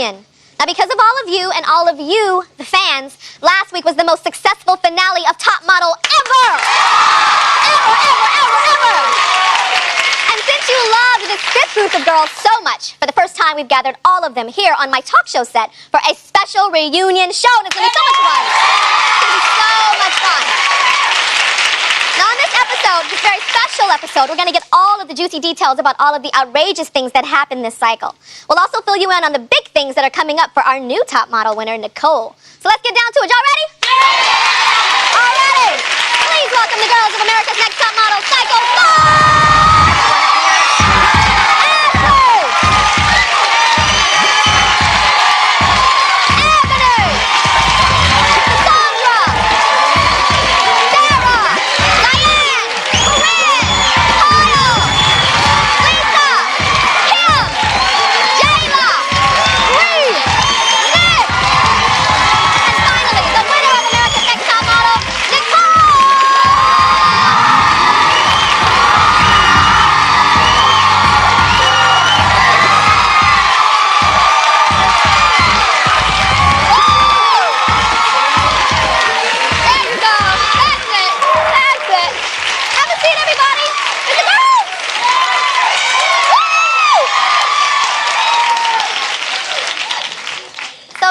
reunion. Now, because of all of you and all of you, the fans, last week was the most successful finale of Top Model ever! Ever! And since you loved this group of girls so much, for the first time we've gathered all of them here on my talk show set for a special reunion show, and it's going to be so much fun. It's going to be so much fun. Now, on this episode, this very special episode, we're going to get all of the juicy details about all of the outrageous things that happened this cycle. We'll also fill you in on the big things that are coming up for our new Top Model winner, Nicole. So let's get down to it. Y'all ready? All ready? Please welcome the girls of America's Next Top Model, Cycle 4!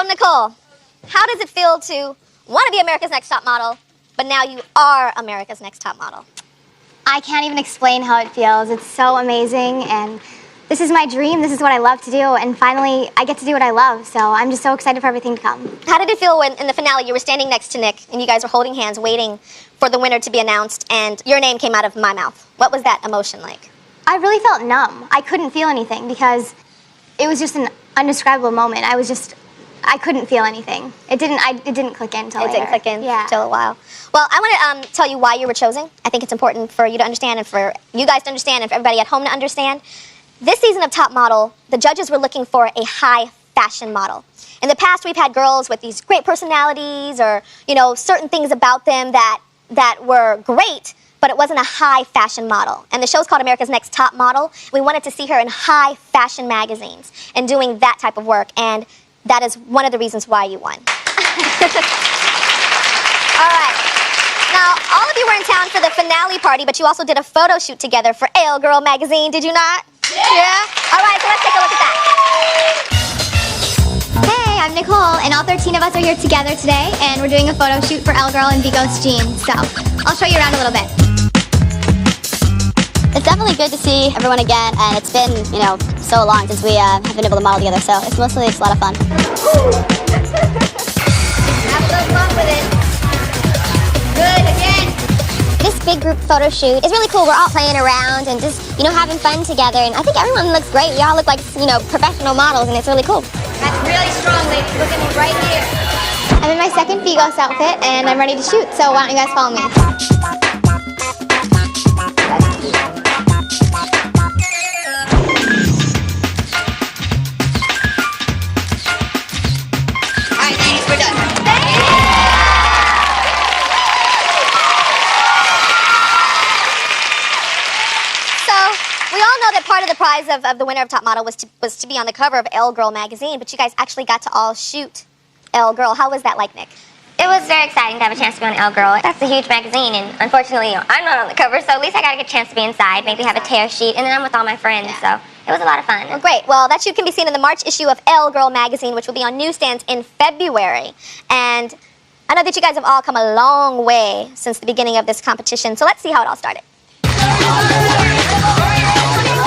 Nicole, how does it feel to want to be America's Next Top Model, but now you are America's Next Top Model? I can't even explain how it feels. It's so amazing, and this is my dream. This is what I love to do, and finally, I get to do what I love, so I'm just so excited for everything to come. How did it feel when, in the finale, you were standing next to Nick, and you guys were holding hands, waiting for the winner to be announced, and your name came out of my mouth? What was that emotion like? I really felt numb. I couldn't feel anything, because it was just an indescribable moment. I couldn't feel anything. It didn't click in until later. It didn't click in yeah. until a while. Well, I want to tell you why you were chosen. I think it's important for you to understand and for you guys to understand and for everybody at home to understand. This season of Top Model, the judges were looking for a high fashion model. In the past, we've had girls with these great personalities or, you know, certain things about them that were great, but it wasn't a high fashion model. And the show's called America's Next Top Model. We wanted to see her in high fashion magazines and doing that type of work. And that is one of the reasons why you won. All right. Now, all of you were in town for the finale party, but you also did a photo shoot together for Elle Girl magazine, did you not? Yeah? All right, so let's take a look at that. Hey, I'm Nicole, and all 13 of us are here together today, and we're doing a photo shoot for Elle Girl and Vigos Jeans. So, I'll show you around a little bit. It's definitely good to see everyone again, and it's been, you know, so long since we have been able to model together, so it's mostly just a lot of fun. Have a little fun with it. Good, again. This big group photo shoot is really cool. We're all playing around and just, you know, having fun together, and I think everyone looks great. Y'all look like, you know, professional models, and it's really cool. That's really strong, ladies. Look at me right here. I'm in my second Vigos outfit, and I'm ready to shoot, so why don't you guys follow me? Part of the prize of the winner of Top Model was to be on the cover of Elle Girl magazine, but you guys actually got to all shoot Elle Girl. How was that like, Nick? It was very exciting to have a chance to be on Elle Girl. That's a huge magazine, and unfortunately, you know, I'm not on the cover, so at least I got a good chance to be inside, maybe have a tear sheet, and then I'm with all my friends, so it was a lot of fun. Well, great. Well, that shoot can be seen in the March issue of Elle Girl magazine, which will be on newsstands in February. And I know that you guys have all come a long way since the beginning of this competition, so let's see how it all started.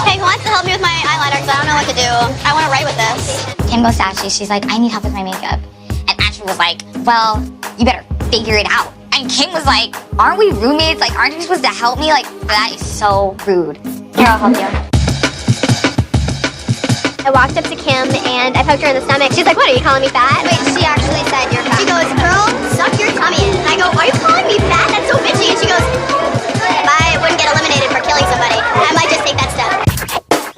Hey, who wants to help me with my eyeliner? Because I don't know what to do. I want to write with this. Kim goes to Ashley, she's like, I need help with my makeup. And Ashley was like, well, you better figure it out. And Kim was like, aren't we roommates? Like, aren't you supposed to help me? Like, that is so rude. Here, I'll help you. I walked up to Kim and I poked her in the stomach. She's like, what, are you calling me fat? Wait, she actually said you're fat. She goes, girl, suck your tummy in. And I go, are you calling me fat? That's so bitchy. And she goes, if I wouldn't get eliminated for killing somebody, I might just take that step.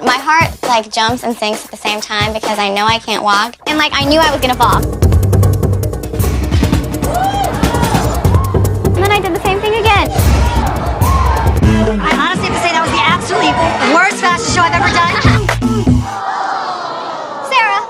My heart, like, jumps and sinks at the same time because I know I can't walk. And, like, I knew I was gonna fall. And then I did the same thing again. I honestly have to say that was the absolutely worst fashion show I've ever done. Sarah,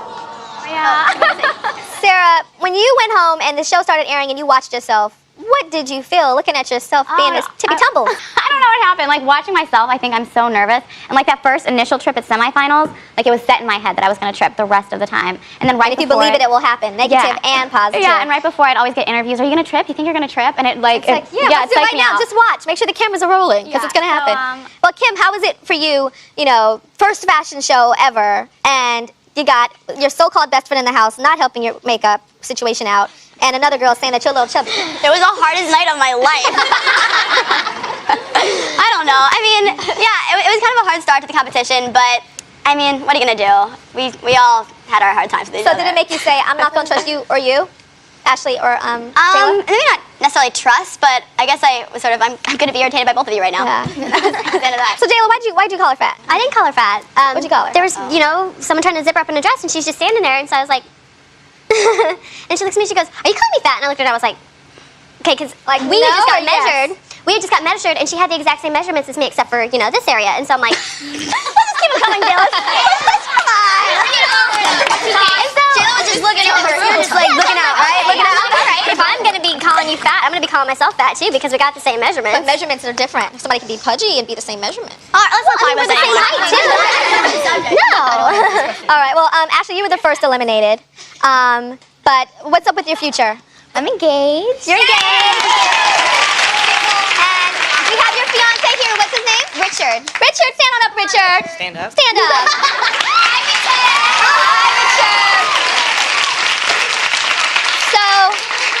when you went home and the show started airing and you watched yourself, what did you feel looking at yourself being this tippy-tumble? I don't know what happened. Like, watching myself, I think I'm so nervous. And, like, that first initial trip at semifinals, like, it was set in my head that I was going to trip the rest of the time. And then right If you before believe it, it will happen. Negative and positive. Yeah, and right before I'd always get interviews. Are you going to trip? You think you're going to trip? And it, like, Let's do it right now. Just watch. Make sure the cameras are rolling because it's going to happen. Well, Kim, how was it for you, you know, first fashion show ever, and you got your so-called best friend in the house not helping your makeup situation out, and another girl saying that you're a little chubby? It was the hardest night of my life. I don't know. I mean, yeah, it was kind of a hard start to the competition, but I mean, what are you gonna do? We all had our hard times with each So other. did it make you say, I'm not going to trust you or you, Ashley or Taylor? Maybe not necessarily trust, but I guess I was sort of, I'm gonna be irritated by both of you right now. Yeah. That's the end of that. So Jayla, why'd you call her fat? I didn't call her fat. What'd you call her? There was, you know, someone trying to zip her up in a dress, and she's just standing there, and so I was like, and she looks at me, she goes, are you calling me fat? And I looked at her, I was like, okay, because like we had just got measured. We had just got measured, and she had the exact same measurements as me, except for, you know, this area. And so I'm like, let's just keep it going, Jayla. Come on. And so Jayla was just looking over. You were just like looking out, right? Looking out. All right. If I'm gonna be calling you fat, I'm gonna be calling myself fat too, because we got the same measurements. But measurements are different. Somebody can be pudgy and be the same measurement. All right, let's not talk about We're the same height too. No. All right. Well, Ashley, you were the first eliminated. But what's up with your future? I'm engaged. You're engaged. And we have your fiance here. What's his name? Richard. Richard, stand on up, Richard. Stand up. Stand up. Hi, Richard. So,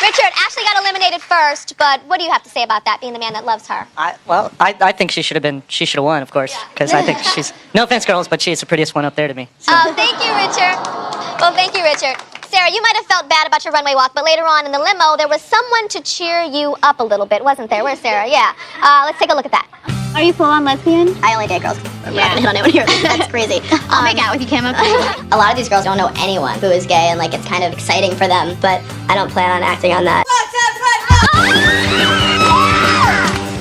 Richard, Ashley got eliminated first, but what do you have to say about that, being the man that loves her? I think she should have won, of course, because I think she's, no offense, girls, but she's the prettiest one up there to me. So. Oh, thank you, Richard. Well, thank you, Richard. Sarah, you might have felt bad about your runway walk, but later on in the limo, there was someone to cheer you up a little bit, wasn't there? Where's Sarah? Yeah. Let's take a look at that. Are you full-on lesbian? I only date girls. I'm not gonna hit on anyone here. That's crazy. I'll make out with you, Kim. A lot of these girls don't know anyone who is gay, and like it's kind of exciting for them, but I don't plan on acting on that.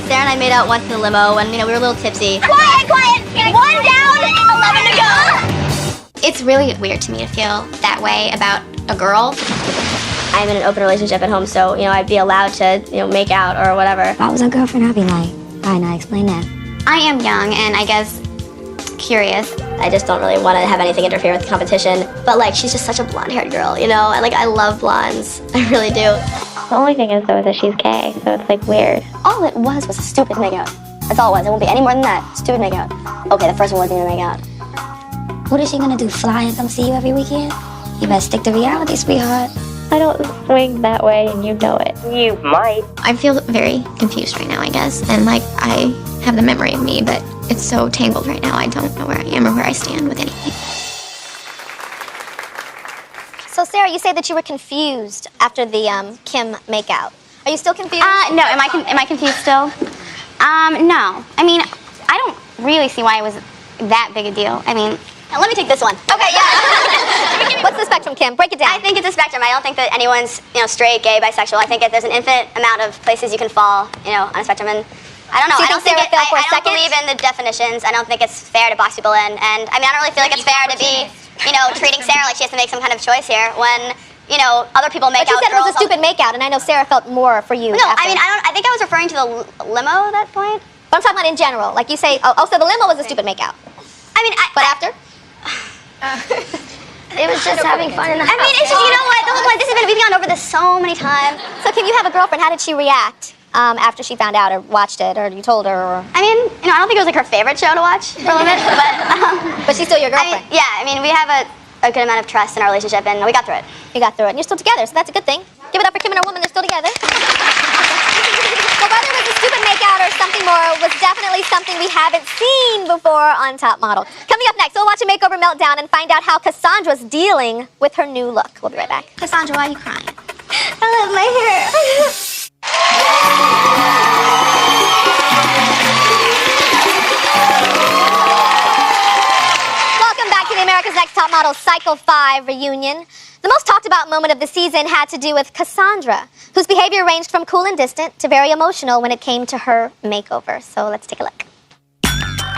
Sarah and I made out once in the limo when, you know, we were a little tipsy. Quiet! One down, 11 to go. It's really weird to me to feel that way about a girl. I'm in an open relationship at home, so, you know, I'd be allowed to, you know, make out or whatever. If I was a girlfriend, I'd be like, all right, now explain that. I am young and I guess curious. I just don't really want to have anything interfere with the competition. But, like, she's just such a blonde-haired girl, you know? And, like, I love blondes. I really do. The only thing is, though, is that she's gay, so it's like weird. All it was a stupid makeout. That's all it was. It won't be any more than that. Stupid makeout. Okay, the first one wasn't even a makeout. What is she gonna do, fly and come see you every weekend? You better stick to reality, sweetheart. I don't swing that way, and you know it. You might. I feel very confused right now, I guess. And like, I have the memory of me, but it's so tangled right now. I don't know where I am or where I stand with anything. So, Sarah, you say that you were confused after the Kim makeout. Are you still confused? No. Am I confused still? No. I mean, I don't really see why it was that big a deal. I mean, Now, let me take this one. Okay, yeah. What's the spectrum, Kim? Break it down. I think it's a spectrum. I don't think that anyone's, you know, straight, gay, bisexual. I think that there's an infinite amount of places you can fall, you know, on a spectrum. And I don't know. So you I don't think Sarah fell for a I don't second? believe in the definitions. I don't think it's fair to box people in. And I mean, I don't really feel like it's fair to be, you know, treating Sarah like she has to make some kind of choice here when, you know, other people make But you out said it was a girls stupid makeout, and I know Sarah felt more for you. No, after. I mean, I think I was referring to the limo at that point. But I'm talking about in general. Like you say, oh, so the limo was a stupid makeout. I mean, But after? it was just having fun in the house. I mean, it's just, you know what? The whole point, we've gone over this so many times. So, Kim, you have a girlfriend. How did she react after she found out or watched it or you told her? Or... I mean, you know, I don't think it was like her favorite show to watch for a little bit, but But she's still your I mean, girlfriend. yeah, I mean, we have a good amount of trust in our relationship, and we got through it. You got through it. And you're still together, so that's a good thing. Give it up for Kim and her woman. They're still together. Well, whether it was a stupid makeout or something more, was definitely something we haven't seen before on Top Model. Coming up next, we'll watch a makeover meltdown and find out how Cassandra's dealing with her new look. We'll be right back. Cassandra, why are you crying? I love my hair. Welcome back to the America's Next Top Model Cycle 5 reunion. The most talked about moment of the season had to do with Cassandra, whose behavior ranged from cool and distant to very emotional when it came to her makeover. So let's take a look.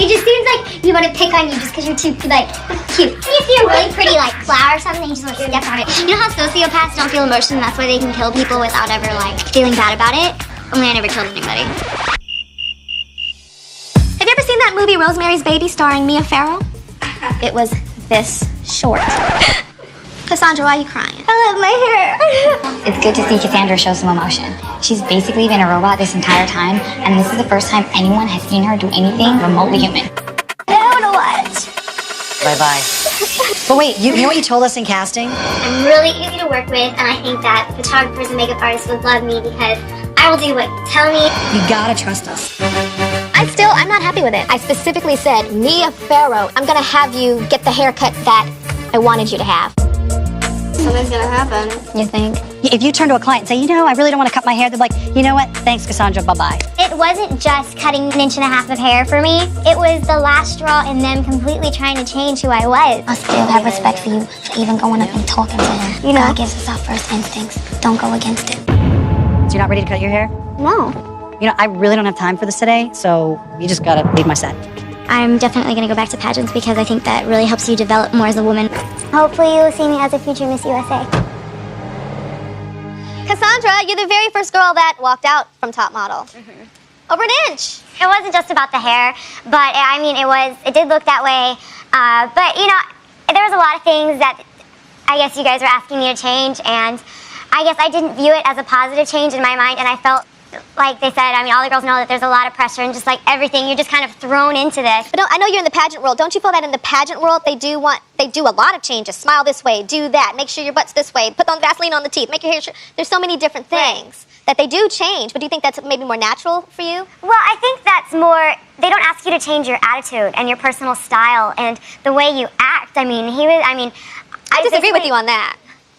It just seems like you want to pick on you just because you're too, like, cute. And you see a really pretty, like, flower or something, you just want to step on it. You know how sociopaths don't feel emotion, that's why they can kill people without ever, like, feeling bad about it? Only I never killed anybody. Have you ever seen that movie Rosemary's Baby starring Mia Farrow? It was this short. Cassandra, why are you crying? I love my hair. It's good to see Cassandra show some emotion. She's basically been a robot this entire time, and this is the first time anyone has seen her do anything remotely human. I don't know what. Bye-bye. But wait, you know what you told us in casting? I'm really easy to work with, and I think that photographers and makeup artists would love me because I will do what you tell me. You gotta trust us. I'm not happy with it. I specifically said, Mia Farrow, I'm gonna have you get the haircut that I wanted you to have. Something's gonna happen. You think? If you turn to a client and say, you know, I really don't want to cut my hair, they're like, you know what? Thanks, Cassandra, bye-bye. It wasn't just cutting 1.5 inches of hair for me. It was the last straw in them completely trying to change who I was. I still have respect for you for even going up and talking to her. You know? God gives us our first instincts. Don't go against it. So you're not ready to cut your hair? No. You know, I really don't have time for this today, so you just gotta leave my set. I'm definitely gonna go back to pageants because I think that really helps you develop more as a woman. Hopefully you'll see me as a future Miss USA. Cassandra, you're the very first girl that walked out from Top Model. Over an inch. It wasn't just about the hair, but I mean, it did look that way. But you know, there was a lot of things that I guess you guys were asking me to change, and I guess I didn't view it as a positive change in my mind, and I felt like they said, I mean, all the girls know that there's a lot of pressure and just like everything, you're just kind of thrown into this. But I know you're in the pageant world. Don't you feel that in the pageant world they do a lot of changes? Smile this way, do that, make sure your butt's this way, put on Vaseline on the teeth, make your hair. There's so many different things that they do change. But do you think that's maybe more natural for you? Well, I think that's more, they don't ask you to change your attitude and your personal style and the way you act. I disagree with you on that.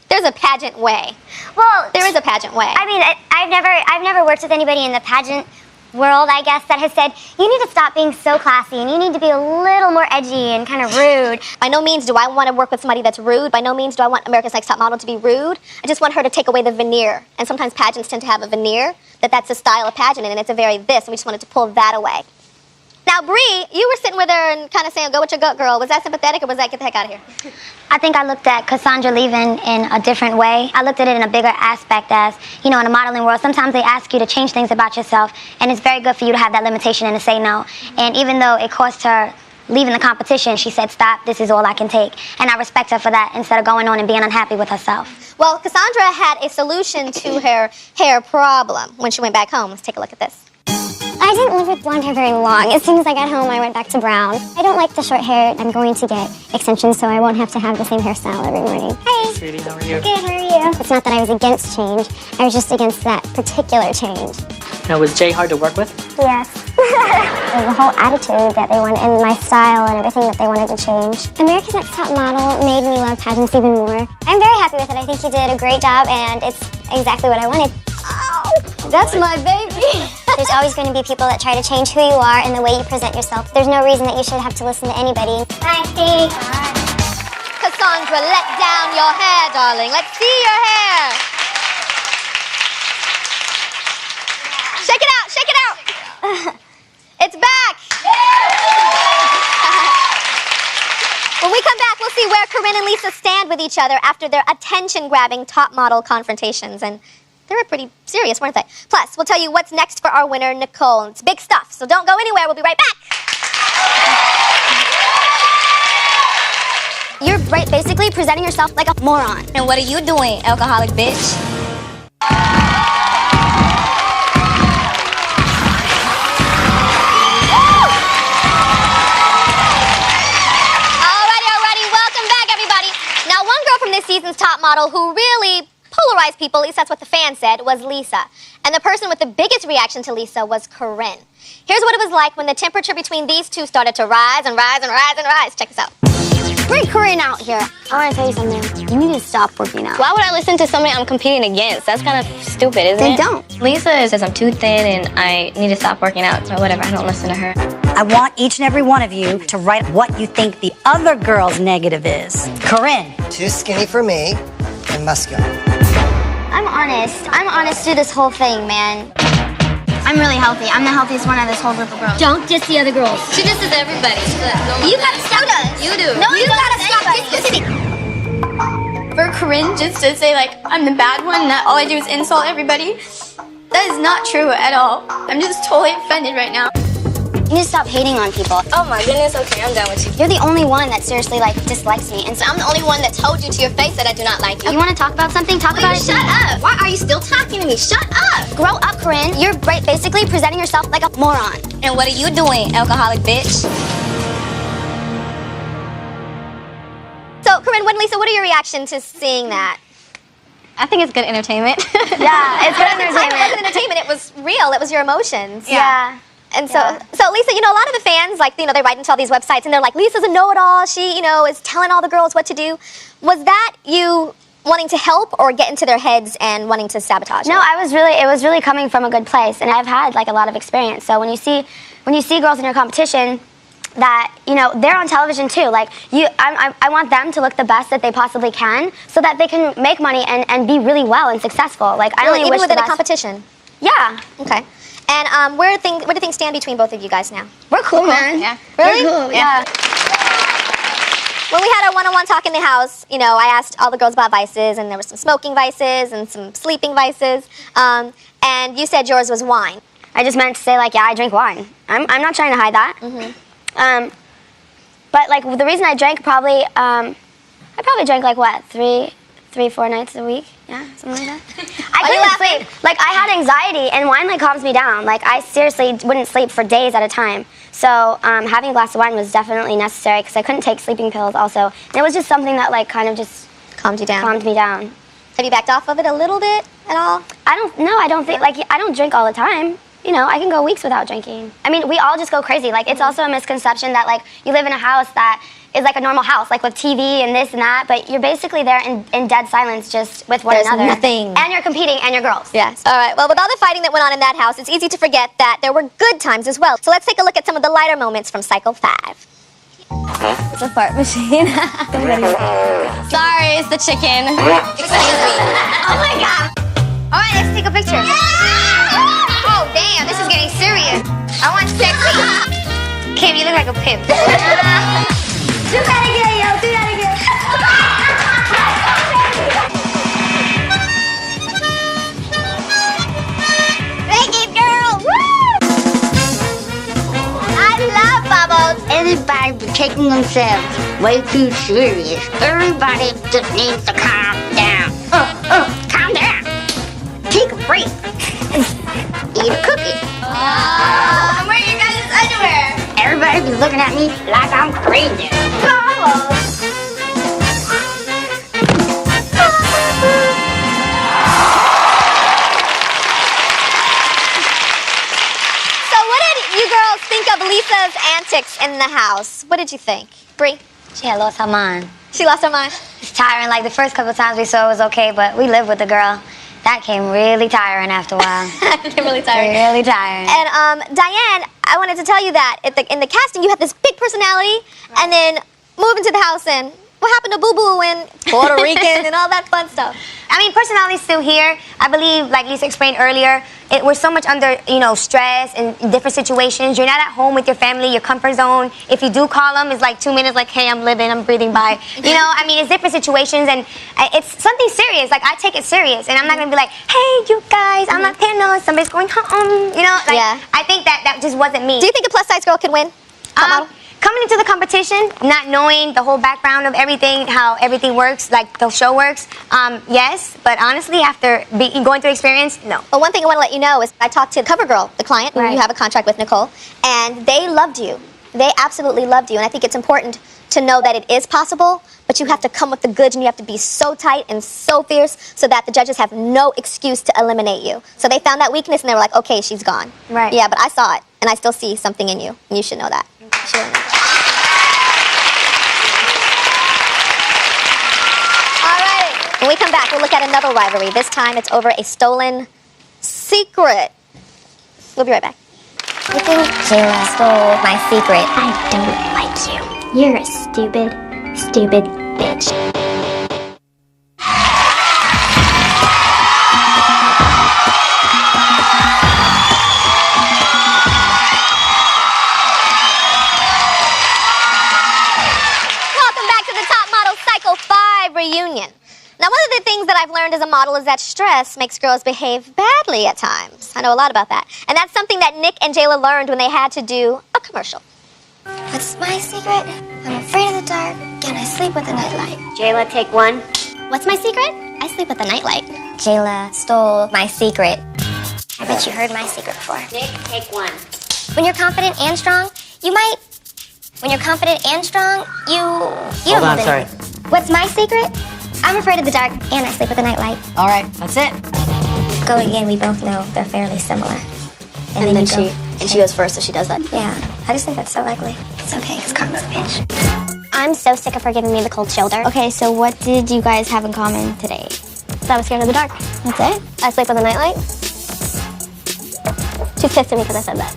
There's a pageant way. Well, there is a pageant way. I mean, I've never worked with anybody in the pageant world, I guess, that has said, you need to stop being so classy and you need to be a little more edgy and kind of rude. By no means do I want to work with somebody that's rude. By no means do I want America's Next Top Model to be rude. I just want her to take away the veneer. And sometimes pageants tend to have a veneer, that's a style of pageant, and it's a very this, and we just wanted to pull that away. Now, Bree, you were sitting with her and kind of saying, go with your gut, girl. Was that sympathetic, or was that get the heck out of here? I think I looked at Cassandra leaving in a different way. I looked at it in a bigger aspect as, you know, in the modeling world, sometimes they ask you to change things about yourself, and it's very good for you to have that limitation and to say no. And even though it cost her leaving the competition, she said, stop, this is all I can take. And I respect her for that instead of going on and being unhappy with herself. Well, Cassandra had a solution to her hair problem when she went back home. Let's take a look at this. I didn't live with blonde hair very long. As soon as I got home, I went back to brown. I don't like the short hair. I'm going to get extensions so I won't have to have the same hairstyle every morning. Hey. Sweetie, how are you? Good, how are you? It's not that I was against change. I was just against that particular change. Now, was Jay hard to work with? Yes. The whole attitude that they wanted and my style and everything that they wanted to change. America's Next Top Model made me love pageants even more. I'm very happy with it. I think you did a great job and it's exactly what I wanted. Oh, that's my baby. There's always going to be people that try to change who you are and the way you present yourself. There's no reason that you should have to listen to anybody. Bye, Steve. Cassandra, let down your hair, darling. Let's see your hair. Shake it out, shake it out. It's back. When we come back, we'll see where Corinne and Lisa stand with each other after their attention-grabbing top model confrontations. And they were pretty serious, weren't they? Plus, we'll tell you what's next for our winner, Nicole. It's big stuff, so don't go anywhere. We'll be right back. You're basically presenting yourself like a moron. And what are you doing, alcoholic bitch? Alrighty. Welcome back, everybody. Now, one girl from this season's top model who really polarized people, at least that's what the fans said, was Lisa. And the person with the biggest reaction to Lisa was Corinne. Here's what it was like when the temperature between these two started to rise and rise and rise and rise. Check this out. Bring Corinne out here. I want to tell you something. You need to stop working out. Why would I listen to somebody I'm competing against? That's kind of stupid, isn't Then it? don't. Lisa says I'm too thin and I need to stop working out, so whatever, I don't listen to her. I want each and every one of you to write what you think the other girl's negative is. Corinne. Too skinny for me and muscular. I'm honest. I'm honest through this whole thing, man. I'm really healthy. I'm the healthiest one of this whole group of girls. Don't diss the other girls. She disses everybody. You gotta stop us. You do. No, you gotta stop us. For Corinne just to say like I'm the bad one and that all I do is insult everybody, that is not true at all. I'm just totally offended right now. You need to stop hating on people. Oh my goodness, okay, I'm done with you. You're the only one that seriously like dislikes me, and so I'm the only one that told you to your face that I do not like you. you want to talk about something? Talk about it. Shut up. Why are you still talking to me? Shut up. Grow up, Corinne. You're basically presenting yourself like a moron. And what are you doing, alcoholic bitch? So, Corinne, Lisa, what are your reactions to seeing that? I think it's good entertainment. Yeah, it's good It wasn't entertainment. It was real. It was your emotions. Yeah. And so Lisa, you know, a lot of the fans, like, you know, they write into all these websites and they're like, Lisa's a know-it-all. She, you know, is telling all the girls what to do. Was that you wanting to help or get into their heads and wanting to sabotage No, them? it was really coming from a good place, and I've had like a lot of experience. So when you see girls in your competition that, you know, they're on television too. Like I want them to look the best that they possibly can, so that they can make money and be really well and successful. Like I Really, only even wish the within a best. competition? Yeah, Okay. And where do things stand between both of you guys now? we're cool, man. Yeah. Really? We're cool. Yeah. When we had our one-on-one talk in the house, you know, I asked all the girls about vices, and there were some smoking vices and some sleeping vices. And you said yours was wine. I just meant to say like, yeah, I drink wine. I'm not trying to hide that. Mm-hmm. But like the reason I drank I probably drank like what 3-4 nights a week. Yeah, something like that. I couldn't sleep. Like I had anxiety, and wine like calms me down. Like I seriously wouldn't sleep for days at a time. So having a glass of wine was definitely necessary because I couldn't take sleeping pills. Also, and it was just something that like kind of just Calmed you down. calmed me down. Have you backed off of it a little bit at all? I don't think like I don't drink all the time. You know, I can go weeks without drinking. I mean, we all just go crazy. Like it's also a misconception that like you live in a house that is like a normal house, like with TV and this and that, but you're basically there in dead silence just with one There's another. nothing. And you're competing and you're girls. Yes. All right. Well, with all the fighting that went on in that house, it's easy to forget that there were good times as well. So let's take a look at some of the lighter moments from Cycle 5. It's a fart machine. Sorry, it's the chicken. Oh my god! All right, let's take a picture. Oh, damn. This is getting serious. I want sexy. Kim, you look like a pimp. Do that again, yo! Do that again! Make it, girl. Woo! I love bubbles. Everybody be taking themselves way too serious. Everybody just needs to calm down. Calm down. Take a break. Eat a cookie. I'm wearing your guys' underwear. Everybody be looking at me like I'm crazy. So what did you girls think of Lisa's antics in the house? What did you think? Bree? She had lost her mind. She lost her mind? It's tiring. Like the first couple times we saw it was okay, but we lived with the girl. That came really tiring after a while. They're really tired. Really tiring. And Diane, I wanted to tell you that in the casting you had this big personality, and then move into the house and what happened to Boo Boo and Puerto Rican and all that fun stuff? I mean, personality's still here. I believe, like Lisa explained earlier, we're so much under, you know, stress and different situations. You're not at home with your family, your comfort zone. If you do call them, it's like 2 minutes, like, hey, I'm living, I'm breathing by. You know, I mean, it's different situations, and it's something serious. Like, I take it serious, and I'm not gonna be like, hey, you guys, I'm Latino, somebody's going home. You know, like, Yeah. I think that just wasn't me. Do you think a plus-size girl could win? Top model? Coming into the competition, not knowing the whole background of everything, how everything works, like the show works, yes. But honestly, after going through experience, no. Well, one thing I want to let you know is I talked to CoverGirl, the client, who Right. you have a contract with, Nicole, and they loved you. They absolutely loved you, and I think it's important to know that it is possible, but you have to come with the goods, and you have to be so tight and so fierce so that the judges have no excuse to eliminate you. So they found that weakness, and they were like, okay, she's gone. Right. Yeah, but I saw it, and I still see something in you, and you should know that. You should know that. All right. When we come back, we'll look at another rivalry. This time, it's over a stolen secret. We'll be right back. You think Jayla stole my secret? I don't like you. You're a stupid, stupid bitch. reunion. Now, one of the things that I've learned as a model is that stress makes girls behave badly at times. I know a lot about that. And that's something that Nick and Jayla learned when they had to do a commercial. What's my secret? I'm afraid of the dark, and I sleep with a nightlight. Jayla, take one. What's my secret? I sleep with a nightlight. Jayla stole my secret. I bet you heard my secret before. Nick, take one. When you're confident and strong, you might. When you're confident and strong, you Hold don't on, hold sorry. anything. What's my secret? I'm afraid of the dark, and I sleep with a nightlight. All right, that's it. Going again, we both know they're fairly similar. And then she goes first, so she does that. Yeah, I just think that's so ugly. It's okay, because Karma's a bitch. I'm so sick of her giving me the cold shoulder. Okay, so what did you guys have in common today? I was scared of the dark. That's it? I sleep with a nightlight. She's pissed at me because I said that.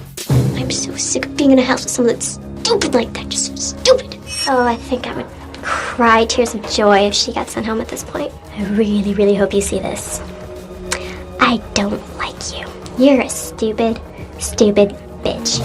I'm so sick of being in a house with someone that's stupid like that. Just so stupid. Oh, I think I would cry tears of joy if she got sent home at this point. I really, really hope you see this. I don't like you. You're a stupid, stupid bitch.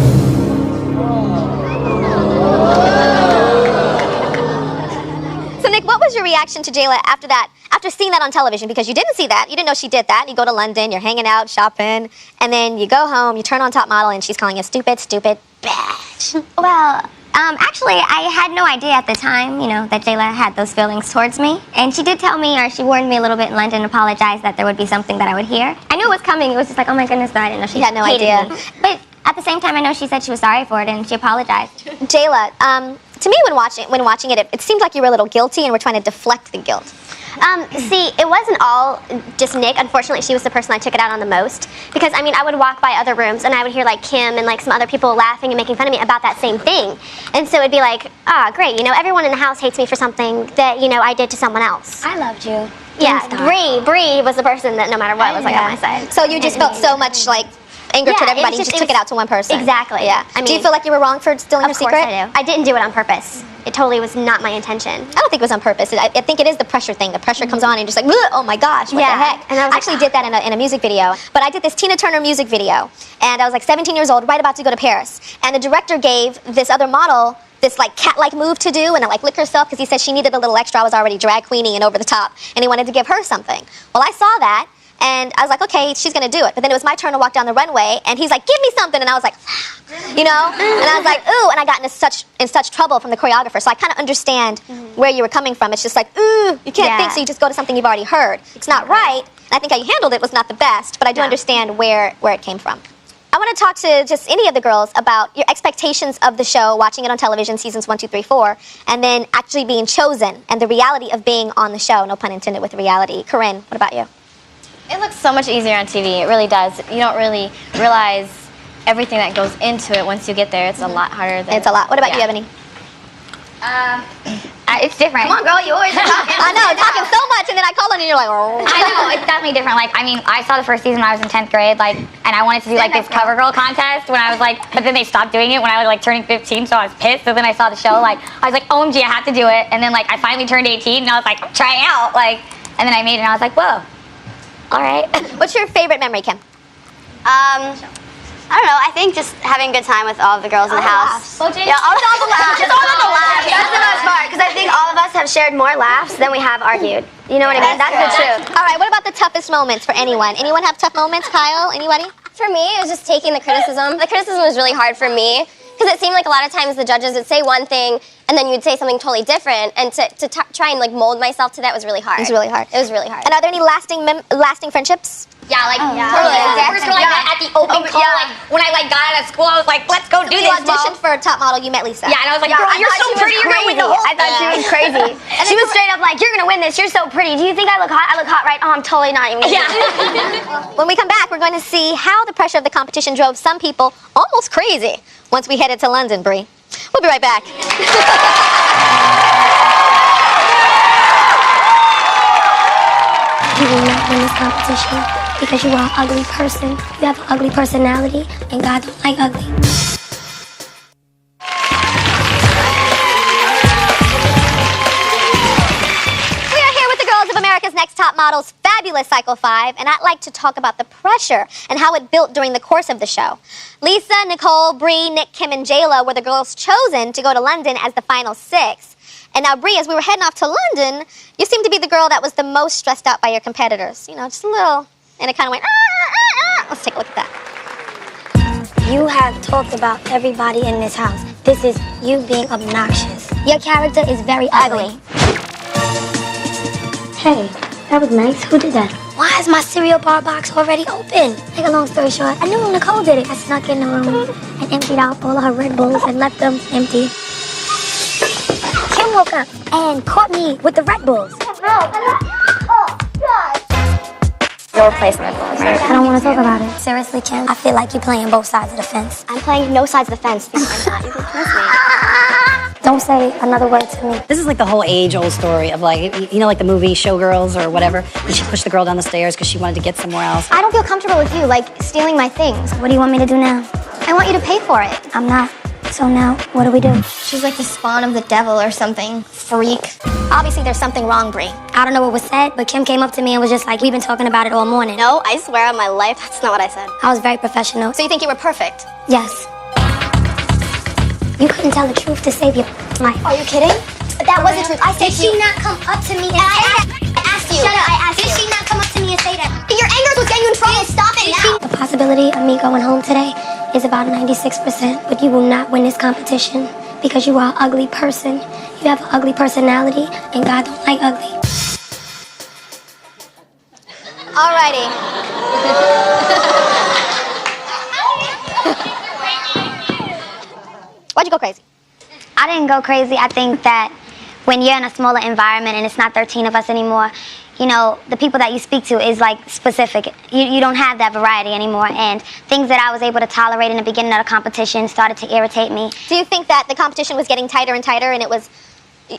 So, Nick, what was your reaction to Jayla after that? After seeing that on television? Because you didn't see that. You didn't know she did that. You go to London, you're hanging out, shopping, and then you go home, you turn on Top Model, and she's calling you stupid, stupid bitch. Well, actually, I had no idea at the time, that Jayla had those feelings towards me. And she did tell me, or she warned me a little bit in London, apologized that there would be something that I would hear. I knew it was coming. It was just like, oh my goodness, no, I didn't know she had no hated idea. me. But at the same time, I know she said she was sorry for it and she apologized. Jayla, to me, when watching it, it seemed like you were a little guilty and were trying to deflect the guilt. See, it wasn't all just Nick. Unfortunately, she was the person I took it out on the most. Because, I would walk by other rooms and I would hear, Kim and, some other people laughing and making fun of me about that same thing. And so it'd be like, great, everyone in the house hates me for something that, I did to someone else. I loved you. Yeah, Bree was the person that no matter what was, on my side. So you just felt so much, anger toward everybody, you just took it out to one person. Exactly. Yeah. Do you feel like you were wrong for stealing her secret? Of course I do. I didn't do it on purpose. It totally was not my intention. I don't think it was on purpose. I think it is the pressure thing. The pressure comes on and you're just like, oh my gosh, what the heck? And I actually did that in a music video. But I did this Tina Turner music video. And I was 17 years old, right about to go to Paris. And the director gave this other model this cat-like move to do and to lick herself because he said she needed a little extra. I was already drag queenie and over the top. And he wanted to give her something. Well, I saw that. And I was like, okay, she's gonna do it. But then it was my turn to walk down the runway, and he's like, give me something. And I was like, And I was like, ooh, and I got in such trouble from the choreographer. So I kind of understand where you were coming from. It's just like, ooh, you can't think, so you just go to something you've already heard. It's not right. And I think how you handled it was not the best, but I do understand where it came from. I want to talk to just any of the girls about your expectations of the show, watching it on television, seasons 1, 2, 3, 4, and then actually being chosen and the reality of being on the show. No pun intended with reality. Corinne, what about you? It looks so much easier on TV. It really does. You don't really realize everything that goes into it once you get there. It's a lot harder than... It's a lot. What about you, Ebony? It's different. Come on, girl, you always talking. I know, talking so much, and then I call on you, and you're like, oh. I know, it's definitely different. I saw the first season when I was in 10th grade, and I wanted to do this cover girl contest when I was but then they stopped doing it when I was turning 15, so I was pissed. So then I saw the show, I was like, OMG, I have to do it. And then I finally turned 18, and I was like, trying out, and then I made it, and I was like, whoa, all right. What's your favorite memory, Kim? I don't know. I think just having a good time with all of the girls in the house. Well, Yeah, all the laughs. Just all the laughs. That's the best part because I think all of us have shared more laughs than we have argued. You know what I mean? That's the truth. All right, what about the toughest moments for anyone? Anyone have tough moments? Kyle, anybody? For me, it was just taking the criticism. The criticism was really hard for me because it seemed like a lot of times the judges would say one thing and then you'd say something totally different, and to try and mold myself to that was really hard. It was really hard. It was really hard. And are there any lasting friendships? Yeah, totally. the first girl I met at the open call, when I got out of school, I was like, let's go do You this. auditioned for Top Model, you met Lisa. Yeah, and I was like, girl, you're so pretty, you're gonna win the whole I thought she was crazy. She was straight up like, you're gonna win this, you're so pretty. Do you think I look hot? I look hot, right? Oh, I'm totally not even. Yeah. When we come back, we're going to see how the pressure of the competition drove some people almost crazy once we headed to London, Bree. We'll be right back. You will not win this competition because you are an ugly person. You have an ugly personality, and God don't like ugly. We are here with the girls of America's Next Top Models. fabulous Cycle 5, and I'd like to talk about the pressure and how it built during the course of the show. Lisa, Nicole, Bree, Nick, Kim, and Jayla were the girls chosen to go to London as the final 6. And now, Bree, as we were heading off to London, you seemed to be the girl that was the most stressed out by your competitors. You know, just a little, and it kind of went, Let's take a look at that. You have talked about everybody in this house. This is you being obnoxious. Your character is very ugly. Hey, that was nice. Who did that? Why is my cereal bar box already open? Make a long story short, I knew Nicole did it. I snuck in the room and emptied out all of her Red Bulls and left them empty. Kim woke up and caught me with the Red Bulls. Your replacement Red Bulls. I don't want to talk about it. Seriously, Kim, I feel like you're playing both sides of the fence. I'm playing no sides of the fence. I'm not. You can trust me. Don't say another word to me. This is like the whole age-old story of like, you know, like the movie Showgirls or whatever, and she pushed the girl down the stairs because she wanted to get somewhere else. I don't feel comfortable with you, like, stealing my things. What do you want me to do now? I want you to pay for it. I'm not. So now, what do we do? She's like the spawn of the devil or something. Freak. Obviously, there's something wrong, Bree. I don't know what was said, but Kim came up to me and was just like, we've been talking about it all morning. No, I swear on my life, that's not what I said. I was very professional. So you think you were perfect? Yes. You couldn't tell the truth to save your life. Are you kidding? That was the truth. I said Did she not come up to me and I asked you. Shut up. I asked Did you. she not come up to me and say that? Your anger is what's getting you in trouble. Stop it now. The possibility of me going home today is about 96%, but you will not win this competition because you are an ugly person. You have an ugly personality, and God don't like ugly. Alrighty. Why'd you go crazy? I didn't go crazy. I think that when you're in a smaller environment and it's not 13 of us anymore, you know, the people that you speak to is like specific. You don't have that variety anymore, and things that I was able to tolerate in the beginning of the competition started to irritate me. Do you think that the competition was getting tighter and tighter, and it was,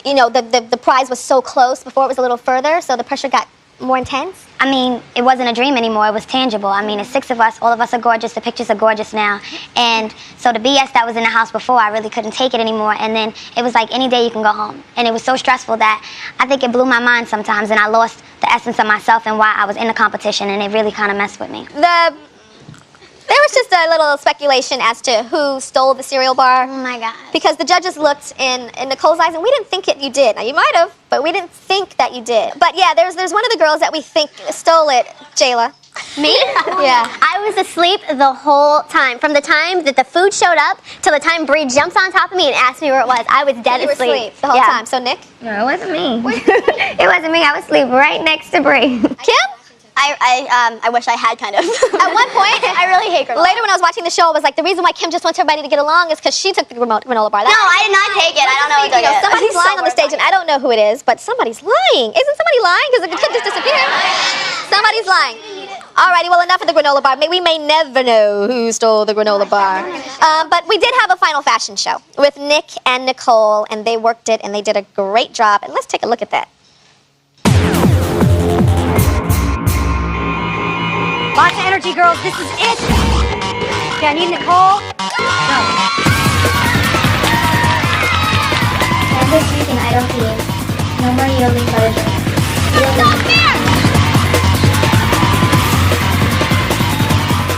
you know, the prize was so close before it was a little further, so the pressure got more intense? I mean, it wasn't a dream anymore, it was tangible. I mean, it's 6 of us, all of us are gorgeous, the pictures are gorgeous now. And so the BS that was in the house before, I really couldn't take it anymore. And then it was like any day you can go home. And it was so stressful that I think it blew my mind sometimes, and I lost the essence of myself and why I was in the competition, and it really kind of messed with me. There was just a little speculation as to who stole the cereal bar. Oh my God. Because the judges looked in Nicole's eyes, and we didn't think you did. Now, you might have, but we didn't think that you did. But yeah, there's one of the girls that we think stole it, Jayla. Me? Yeah. I was asleep the whole time. From the time that the food showed up till the time Bree jumps on top of me and asked me where it was. I was dead You were asleep. asleep the whole time. So, Nick? No, it wasn't me. It wasn't me. I was asleep right next to Bree. Kim? I wish I had kind of. At one point, I really hate granola. later when I was watching the show, I was like, the reason why Kim just wants everybody to get along is because she took the granola bar. No, I did not take it. I don't know who took it. Somebody's lying on the stage, and I don't know who it is, but somebody's lying. Isn't somebody lying? Because the kid just disappeared. Somebody's lying. Alrighty, well, enough of the granola bar. We may never know who stole the granola bar. But we did have a final fashion show with Nick and Nicole, and they worked it, and they did a great job. And let's take a look at that. Lots of energy, girls. This is it. Okay, I need Nicole. Every season I don't see no more yielding but Stop there!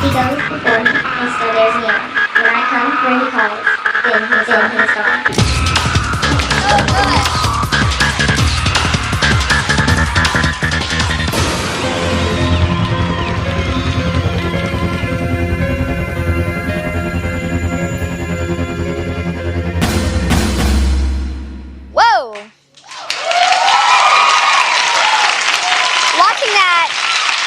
He goes before me, and so there's me. When I come where he calls, then he's gone. Whoa! Watching that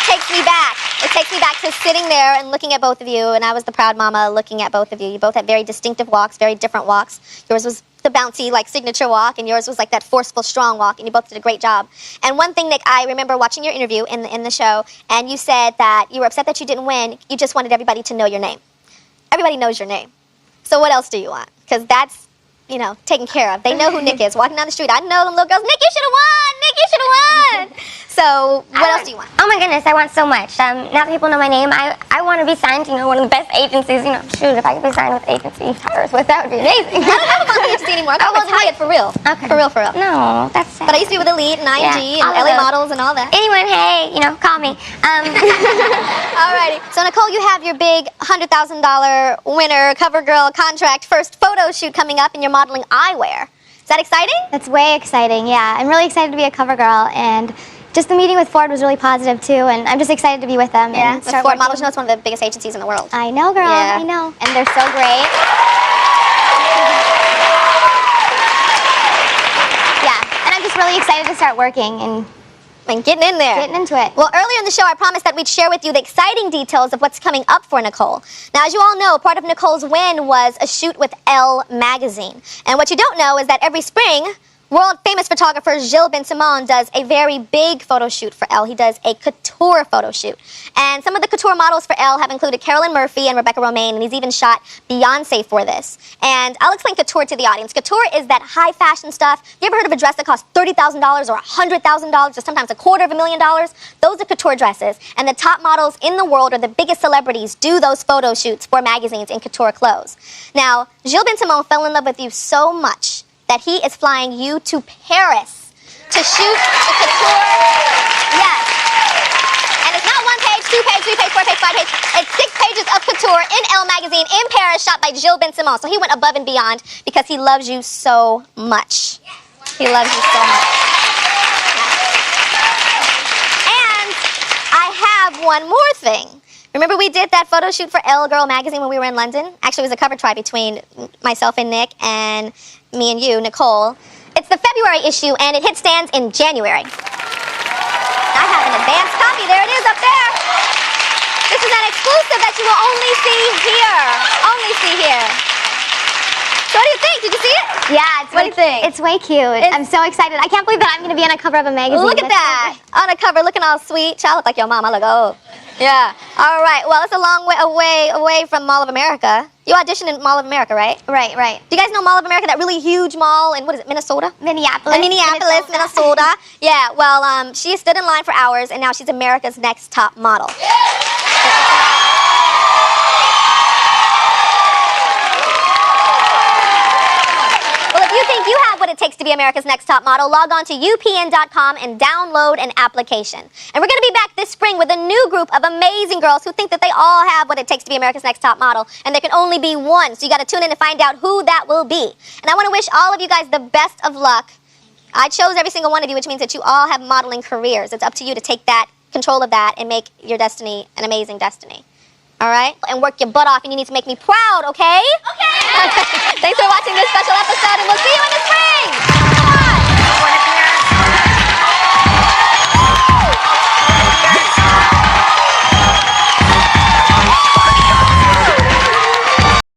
takes me back. It takes me back to sitting there and looking at both of you, and I was the proud mama looking at both of you. You both had very distinctive walks, very different walks. Yours was the bouncy, like, signature walk, and yours was like that forceful, strong walk, and you both did a great job. And one thing, Nick, I remember watching your interview in the show, and you said that you were upset that you didn't win. You just wanted everybody to know your name. Everybody knows your name. So what else do you want? Because that's, you know, taken care of. They know who Nick is. Walking down the street, I know them little girls, Nick, you should have won! Nick, you should have won! So So what else do you want? Oh my goodness, I want so much. Now that people know my name, I want to be signed to, one of the best agencies. Shoot, if I could be signed with agency Tyrus Woods, that would be amazing. I don't have a monthly agency anymore. I'm going to Hyatt for real. Okay. For real, for real. No, that's sad. But I used to be with Elite and IMG Yeah, and all of LA those. Models and all that. Anyone, hey, call me. Alrighty. So Nicole, you have your big $100,000 winner CoverGirl contract first photo shoot coming up, and you're modeling eyewear. Is that exciting? That's way exciting, yeah. I'm really excited to be a cover girl, and just the meeting with Ford was really positive too, and I'm just excited to be with them. Yeah. And With start Ford working. Models, you know, it's one of the biggest agencies in the world. I know, girl. Yeah. I know. And they're so great. Yeah. And I'm just really excited to start working and getting in there. getting into it. Well, earlier in the show, I promised that we'd share with you the exciting details of what's coming up for Nicole. Now, as you all know, part of Nicole's win was a shoot with Elle magazine. And what you don't know is that every spring, world-famous photographer Gilles Ben-Simon does a very big photo shoot for Elle. He does a couture photo shoot. And some of the couture models for Elle have included Carolyn Murphy and Rebecca Romaine, and he's even shot Beyonce for this. And I'll explain couture to the audience. Couture is that high fashion stuff. You ever heard of a dress that costs $30,000 or $100,000 or sometimes $250,000? Those are couture dresses. And the top models in the world or the biggest celebrities do those photo shoots for magazines in couture clothes. Now, Gilles Ben-Simon fell in love with you so much that he is flying you to Paris to shoot the couture. Yes. And it's not 1 page, 2 page, 3 page, 4 page, 5 page. It's 6 pages of couture in Elle magazine in Paris, shot by Gilles Ben-Simon. So he went above and beyond because he loves you so much. He loves you so much. And I have one more thing. Remember we did that photo shoot for Elle Girl magazine when we were in London? Actually, it was a cover try between myself and Nick and me and you, Nicole. It's the February issue, and it hit stands in January. I have an advanced copy. There it is up there. This is an exclusive that you will only see here. Only see here. So what do you think? Did you see it? Yeah, What do you think? It's way cute. I'm so excited. I can't believe that I'm going to be on a cover of a magazine. Look at that. On a cover, looking all sweet. Child, look like your mom. I look old. Yeah. All right. Well, it's a long way away from Mall of America. You auditioned in Mall of America, right? Right. Do you guys know Mall of America, that really huge mall in, what is it, Minnesota? Minneapolis. Minnesota. Yeah, well, she stood in line for hours, and now she's America's Next Top Model. Well, if you think you have what it takes to be America's Next Top Model, log on to upn.com and download an application. And we're going to be back this spring with a new group of amazing girls who think that they all have what it takes to be America's Next Top Model, and there can only be one. So you got to tune in to find out who that will be. And I want to wish all of you guys the best of luck. I chose every single one of you, which means that you all have modeling careers. It's up to you to take that control of that and make your destiny an amazing destiny. All right? And work your butt off, and you need to make me proud, okay? Okay. Thanks for watching this special episode, and we'll see you in